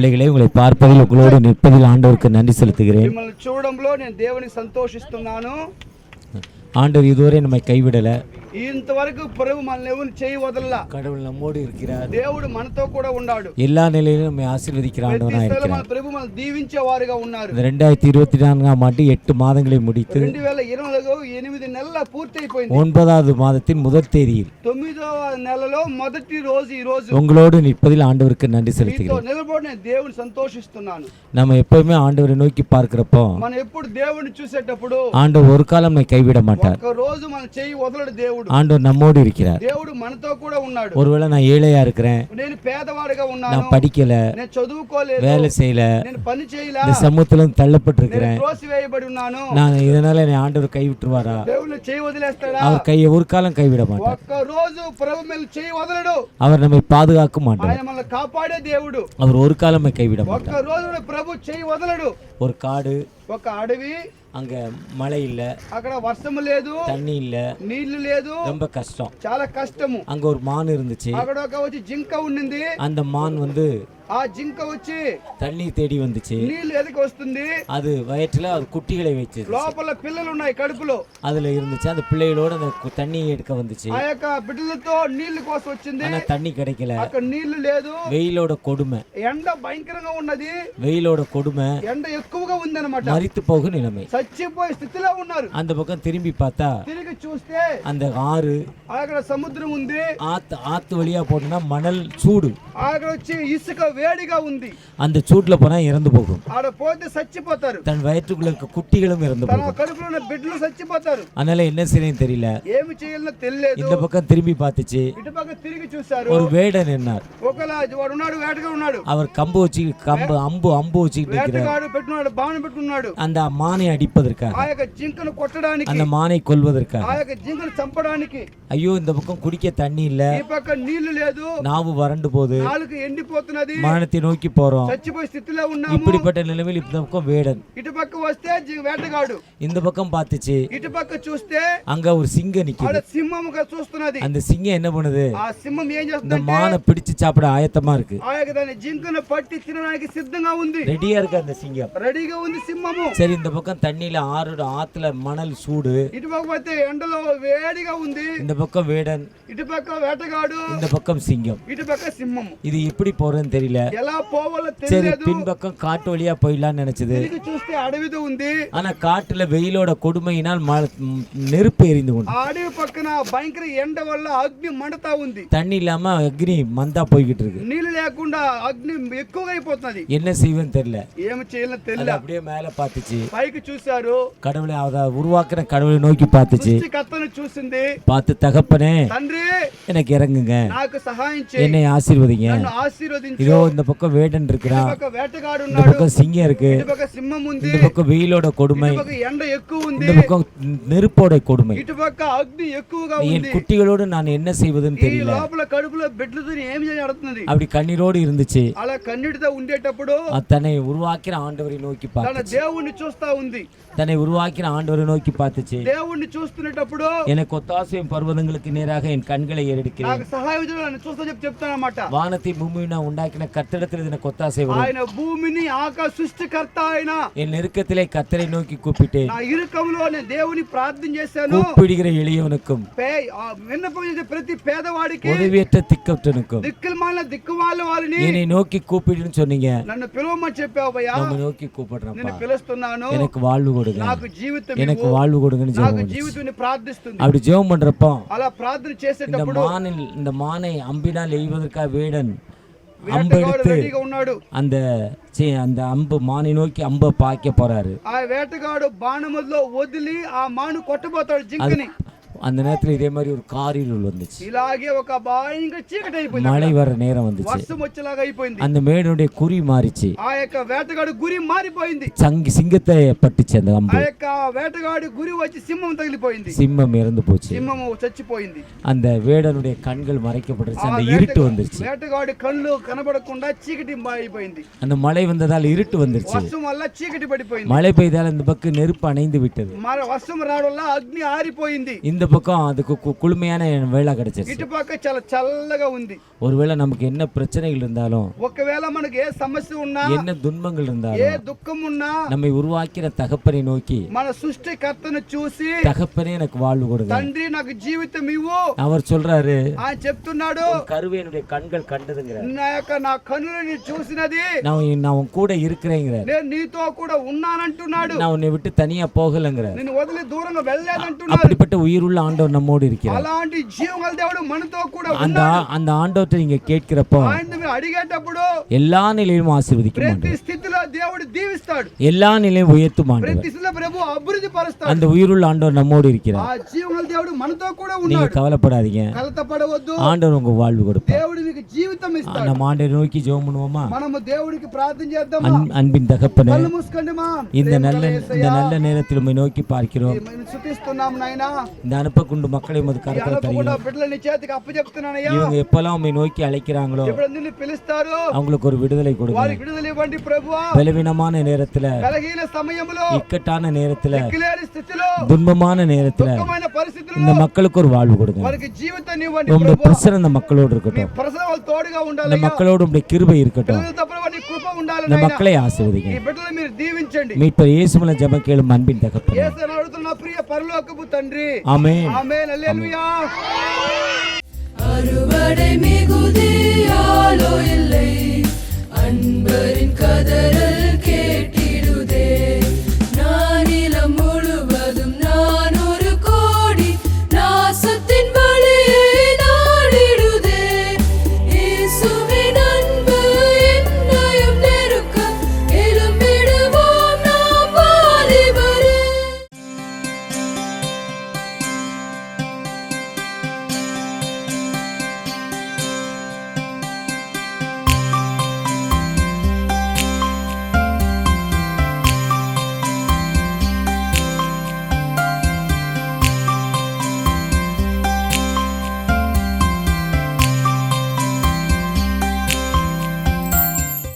பிள்ளைகளை உங்களை பார்ப்பதில் உங்களோடு நிற்பதில் ஆண்டவருக்கு நன்றி செலுத்துகிறேன். మిమ్మల్ని చూడడంలో నేను దేవునికి సంతోషిస్తున్నాను. ஆண்டவர் இதுவரை நம்மை கைவிடல. ఇంతవరకు ప్రభు మనల్ని ఎవరు చేయి వదలలా. கடவுள் நம்மோடு இருக்கிறார். దేవుడు మనతో కూడా ఉన్నాడు. எல்லா நிலையிலும் நம்மை ஆசீர்வதிக்கிற ஆண்டவராக இருக்கிறார். ప్రభు మనల్ని దీవించే వారుగా ఉన్నారు. 2024ஆம் ஆண்டு 8 மாதங்களை முடித்து 2024 8 నెలల పూర్తి అయిపోయింది. 9வது மாதத்தின் முதல் தேதியில் 9వ నెలలో మొదటి రోజు ఈ రోజు உங்களோடு நிற்பதில் ஆண்டவருக்கு நன்றி செலுத்துகிறேன். నిలబడి నేను దేవుని సంతోషిస్తున్నాను. நம்ம எப்பவுமே ஆண்டவரை நோக்கி பார்க்கிறப்போ మనం ఎప్పుడు దేవుని చూసేటప్పుడు ஆண்டவர் ஒரு காலம் நம்மை கைவிட மாட்டார். ఒక రోజు మన చేయి వదలడు దేవుడు. ஆண்டவர் நம்மோடு இருக்கிறார். దేవుడు మనతో కూడా ఉన్నాడు. ஒருவேளை நான் ஏழையா இருக்கிறேன், నేను పేదవాడిగా ఉన్నాను, நான் படிக்கல, నేను చదువుకోలేదు, வேலை செய்யல, నేను పని చేయல, இந்த சமூகத்துல தள்ளப்பட்டிருக்கிறேன், த்ரோసివేయబడి ఉన్నాను, நான் இதனால என்னை ஆண்டவர் கைவிட்டுருவாரா? దేవుడు చేయి వదిలేస్తాడా? அவர் கையை ஒரு காலம் கைவிட மாட்டார். ఒక్క రోజు ప్రభు మీద చేయి వదలడు. அவர் நம்மை பாதுகாக்க மாட்டார். ఆయన మనల్ని కాపాడే దేవుడు. அவர் ஒரு காலமே கைவிட ఒక్క மாட்டார். రోజు ప్రభు చేయి వదలడు. ஒரு காடு, ఒక అడవి, அங்க மழை இல்ல, అక్కడ వర్షం లేదు, தண்ணி இல்ல, నీళ్లు లేదు, ரொம்ப கஷ்டம். చాలా కష్టము. அங்க ஒரு மான் இருந்துச்சு. అక్కడ ఒక వచ్చి జింక ఉండింది. அந்த மான் வந்து ఆ జింక వచ్చి தண்ணி தேடி வந்துச்சு. నీళ్లు ఎదికి వస్తుంది. அது வயிற்றுல அது குட்டிகளை வச்சது. లోపల పిల్లలు ఉన్నాయి కడుపులో. அதுல இருந்துச்சு. அந்த பிள்ளைகளோட அந்த தண்ணியை எடுக்க வந்துச்சு. ఆ యొక్క బిడ్డలతో నీళ్లు కోసం వచ్చింది. ஆனா தண்ணி கிடைக்கல. అక్కడ నీళ్లు లేదు. வெயிலோட கொடுமை, ఎండ భయంకరంగా ఉన్నది. வெயிலோட கொடுமை, ఎండ ఎక్కువగా ఉందన్నమాట. மரித்து போகும் நிலைமை. చచ్చిపోయే స్థితిలో ఉన్నారు. அந்த பக்கம் திரும்பி பார்த்தா తిరిగి చూస్తే அந்த ஆறு, అక్కడ సముద్రం ఉంది. ஆத்து வழியா போனா மணல் சூடு, అక్కడ వచ్చి ఇసుక వేడిగా ఉంది. அந்த சூட்ல போனா இறந்து போகும். ఆడ పోతే చచ్చిపోతారు. தன் வயிற்றுக்குள்ள இருக்க குட்டிகளும் இறந்து తన போகும். కడుపులో ఉన్న బిడ్డలు చచ్చిపోతారు. அதனால என்ன செய்யணும் தெரியல. ఏమి చేయాలో తెలియలేదు. இந்த பக்கம் திரும்பி பார்த்துச்சு. ఇటు పక్క తిరిగి చూశారు. ஒரு வேடன் என்னார். ఒకలా వాడు ఉన్నాడు, వేటగా ఉన్నాడు. அவர் கம்பு வச்சு அம்பு வச்சுக்கிட்டு இருக்கிறார். వేటగాడు పెట్టున్నాడు, బాణం పెట్టుకున్నాడు. அந்த மானை அடிப்பதற்காக, ఆ యొక్క జింకను కొట్టడానికి, அந்த மானை கொல்வதற்காக. ఆ యొక్క జింకను చంపడానికి. ஐயோ, இந்த பக்கம் குடிக்க தண்ணி இல்ல, ఈ పక్క నీళ్లు లేదు, நாவு வறண்டு போகுது, నాలుగు ఎండిపోతున్నది, மரணத்தை நோக்கி போறோம். చచ్చిపోయే స్థితిలో ఉన్నాము. இப்படிப்பட்ட நிலைமையில் இந்த பக்கம் வேடன், ఇటు పక్క వస్తే వేటగాడు, இந்த பக்கம் பார்த்துச்சு. ఇటు పక్క చూస్తే அங்க ஒரு சிங்கம் நிக்குது. ఆడ సింహముగా చూస్తున్నది. அந்த சிங்கம் என்ன பண்ணுது? ఆ సింహం ఏం இந்த చేస్తుందంటే மானை பிடிச்சு சாப்பிட ஆயத்தமா இருக்கு. ఆ యొక్క దాని జింకను పట్టి తినడానికి సిద్ధంగా ఉంది. ரெடியா இருக்கு அந்த சிங்கம். రెడీగా ఉంది సింహము. சரி, இந்த பக்கம் தண்ணியில ஆத்துல மணல் சூடு, ఇటు పక్క పోతే ఎండలో వేడిగా ఉంది. இந்த பக்கம் வேடன், ఇటు పక్క వేటగాడు, இந்த பக்கம் சிங்கம். ఇటు పక్క సింహము. இது எப்படி போறதுன்னு தெரியல. ఎలా పోవాలో சரி, తెలియదు. பின்பக்கம் காட்டு வழியா போயிடலாம்னு நினைச்சது. తిరిగి చూస్తే అడవితో ఉంది. ஆனா காட்டுல வெயிலோட கொடுமையினால் நெருப்பு எரிந்து கொண்டு, ఆ అడవి పక్కన భయంకర ఎండ వల్ల అగ్ని మండుతా ఉంది. தண்ணி இல்லாம அக்னி மந்தா போய்கிட்டு இருக்கு. నీళ్లు లేకుండా అగ్ని ఎక్కువగా అయిపోతున్నది. என்ன செய்வேன்னு தெரியல. ఏమి చేయాలో அது తెలియదు. அப்படியே மேல பார்த்துச்சு. పైకి చూశారు. கடவுளை அதை உருவாக்குற கடவுளை நோக்கி பார்த்துச்சு. కత్తను చూసింది. பார்த்து, தகப்பனே తండ్రి எனக்கு ఇறங்குங்க, నాకు సహాయం చేయి, என்னை ஆசீர்வதிங்க. నన్ను ఆశీర్వదించు. இதோ இந்த பக்கம் வேடன் இருக்கிறான், ఇటు పక్క వేటగాడు இந்த ఉన్నాడు, பக்கம் சிங்கம் இருக்கு, ఇటు పక్క సింహం ఉంది, இந்த பக்கம் வெயிலோட கொடுமை, ఇటు పక్క ఎండ ఎక్కువ ఉంది, இந்த பக்கம் நெருப்போட கொடுமை. ఇటు పక్క అగ్ని ఎక్కువగా என் ఉంది. குட்டிகளோடு நான் என்ன செய்வதுன்னு ఈ தெரியல. లోపల కడుపులో బిడ్డలతో ఏం చేయాడుతున్నది. அப்படி కన్నీரோடு இருந்துச்சு. అలా కన్నీటితో ఉండేటప్పుడు தன்னை உருவாக்கிற ஆண்டவரை நோக்கி తన பார்த்துச்சு. దేవుణ్ణి చూస్తా ఉంది. தன்னை உருவாக்கிற ஆண்டவரை நோக்கி பார்த்துச்சு. దేవుణ్ణి చూస్తున్నప్పుడు எனக்கு ஒத்தாசையும் பர்வதங்களுக்கு நேராக என் கண்களை ஏறெடுக்கிறேன். నాకు సహాయం చేయడానికి చూస్తా చెప్తానన్నమాట. வானத்தை பூமியை நான் உண்டாக்கின கர்த்தரிடத்தில் எனக்கு ஒத்தாசை வரும். ఆయన భూమిని ఆకాశ సృష్టికర్త ఆయన. என் நெருக்கத்திலே கர்த்தரை நோக்கி கூப்பிட்டேன். నా ఇరుకంలో నేను దేవుని ప్రార్థన చేశాను. கூப்பிடுகிற எளியவனுக்கும் విన్నపం చేసే ప్రతి పేదవాడికి, உதவியற்ற திக்கற்றனுக்கும் దిక్కుమాల దిక్కుమాల వారిని என்னை நோக்கி கூப்பிடுன்னு சொன்னீங்க. నన్ను పిలవమని చెప్పావయ్యా. நம்ம நோக்கி கூப்பிடுறப்பா, నిన్ను పిలుస్తున్నాను. எனக்கு வாழ்வு கொடுங்க, నాకు జీవితం எனக்கு ఇవ్వు. வாழ்வு கொடுங்கன்னு నాకు ஜெபம் பண்ணுச்சு. జీవితాన్ని ప్రార్థిస్తుంది. அப்படி ஜெபம் பண்றப்போ అలా ప్రార్థన చేసేటప్పుడు இந்த மானை அம்பினால் எய்வதற்காக வேடன் அம்பு వేటగాడు எடுத்து రెడీగా ఉన్నాడు. அந்த அம்பு மானை நோக்கி அம்பை பாய்க்க போறாரு. ఆ వేటగాడు బాణములో వదిలి ఆ మాను కొట్టబోతాడు జింకని. அந்த நேரத்துல இதே மாதிரி ஒரு காரிருள் வந்துச்சு. ఇలాగే ఒక భయంకర చీకటి అయిపోయింది. மழை வர நேரம் வந்துச்சு. వర్షం వచ్చేలాగా అయిపోయింది. அந்த மேடனுடைய குறி மாறிச்சு. ఆ యొక్క వేటగాడు గురి మారిపోయింది. சிங்கத்தை பட்டுச்சு அந்த அம்பு. ఆ యొక్క వేటగాడు గురి వచ్చి సింహం తగిలిపోయింది. சிம்மம் இறந்து போச்சு. సింహము చచ్చిపోయింది. அந்த வேடனுடைய கண்கள் மறைக்கப்பட்டுச்சு. அந்த இருட்டு வந்துருச்சு. వేటగాడి కళ్ళు కనబడకుండా చీకటి అయిపోయింది. அந்த மழை வந்ததால் இருட்டு வந்துருச்சு. వర్షం వల్ల చీకటి పడిపోయింది. மழை பெய்தால் இந்த பக்கம் நெருப்பு அணைந்து விட்டது. వర్షం రావడం వల్ల అగ్ని ఆరిపోయింది. இந்த பக்கம் அதுக்கு குளுமையான வேலை கிடைச்சிருச்சு. ఇటు పక్క చాలా చల్లగా ఉంది. ஒருவேளை நமக்கு என்ன பிரச்சனைகள் இருந்தாலும், ఒకవేళ మనకి ఏ సమస్య ఉన్నా, என்ன துன்பங்கள் ఏ இருந்தாலும், దుఃఖం ఉన్నా, நம்மை உருவாக்கிற தகப்பனை நோக்கி, మన సృష్టికర్తను చూసి தகப்பனே எனக்கு வாழ்வு கொடுங்க, తండ్రి నాకు జీవితం ఇవ్వు அவர் சொல்றாரு. ఆయన చెప్తున్నాడు. கருவே என்னுடைய கண்கள் கண்டதுங்கிறார். నా కన్నులని చూసినది, நான் உன் கூட இருக்கிறேங்கிறார். నేను నీతో కూడా ఉన్నానంటున్నాడు. நான் உன்னை விட்டு தனியா போகலங்கிறார். నిన్ను వదిలి దూరంగా వెళ్ళలేదంటున్నాడు. அப்படிப்பட்ட உயிருள்ள ஆண்டவர் நம்மோடு இருக்கிறார். అలాంటి జీవగల దేవుడు మనతో కూడా அந்த ఉన్నాడు. அந்த ஆண்டவர்ட்ட நீங்க கேட்கிறப்போ ఆయన్ని మీరు అడిగేటప్పుడు எல்லா நிலையிலும் ஆசீர்வதிக்க ప్రతి மாட்டார். స్థితిలో దేవుడు దీవిస్తాడు. எல்லா நிலையும் உயர்த்தும் ஆண்டவர். ప్రతి స్థితిలో ప్రభు అభివృద్ధి పరుస్తాడు. அந்த உயிருள்ள ஆண்டவர் நம்மோடு இருக்கிறார். ఆ జీవగల దేవుడు మనతో కూడా நீங்க ఉన్నాడు. கவலைப்படாதீங்க. కలతపడవద్దు. ஆண்டவர் உங்க வாழ்வு கொடுப்பார். దేవుడు మీకు జీవితం ఇస్తాడు. நம்ம ஆண்டவரை நோக்கி ஜெபம் பண்ணுவோமா? మనము దేవుడికి ప్రార్థన చేద్దామా? அன்பின் தகப்பனே, కళ్ళు మూసుకోండి మా. இந்த நல்ல நேரத்தில் உம்மை நோக்கி பார்க்கிறோம். మేము స్తుతిస్తున్నాం నాయనా. இந்த அனுப்பக்குண்டு மக்களை உமது கரத்தில் కూడా தருகிறோம். బిడ్డలు నీ చేతికి అప్పచెప్తున్నానయ్యా. இவங்க எப்பெல்லாம் உம்மை நோக்கி அழைக்கிறாங்களோ, ఎప్పుడు నిన్ను పిలుస్తారో அவங்களுக்கு ஒரு விடுதலை கொடுங்க. వారికి విడుదల ఇవ్వండి ప్రభువా. பலவீனமான நேரத்துல, బలహీన సమయంలో, இக்கட்டான நேரத்துல, దిక్కులేని స్థితిలో, துன்பமான நேரத்துல దుఃఖమైన పరిస్థితుల్లో இந்த மக்களுக்கு ஒரு வாழ்வு கொடுங்க. వారికి జీవితాన్ని ఇవ్వండి உங்களுடைய ప్రభువా. பிரசனம் இந்த மக்களோடு నీ இருக்கட்டும். ప్రసవాలు తోడుగా இந்த ఉండాలి. மக்களோடு உங்களுடைய கிருபை இருக்கட்டும். పిల్లల తప్ప నీ కృప ఉండాలి இந்த నాయనా. மக்களை ஆசீர்வதிங்க. ఈ బిడ్డలు మీరు దీవించండి. மீட்பர் இயேசு மூலம் ஜெபம் கேளும் அன்பின் தகப்பனே. యేసుని అడుగుతున్న ప్రియ పరలోకపు తండ్రి. ஆமென். ఆమేన్. హల్లెలూయా. அறுவடை மிகுதியாலோ இல்லை, அன்பரின் கதறல்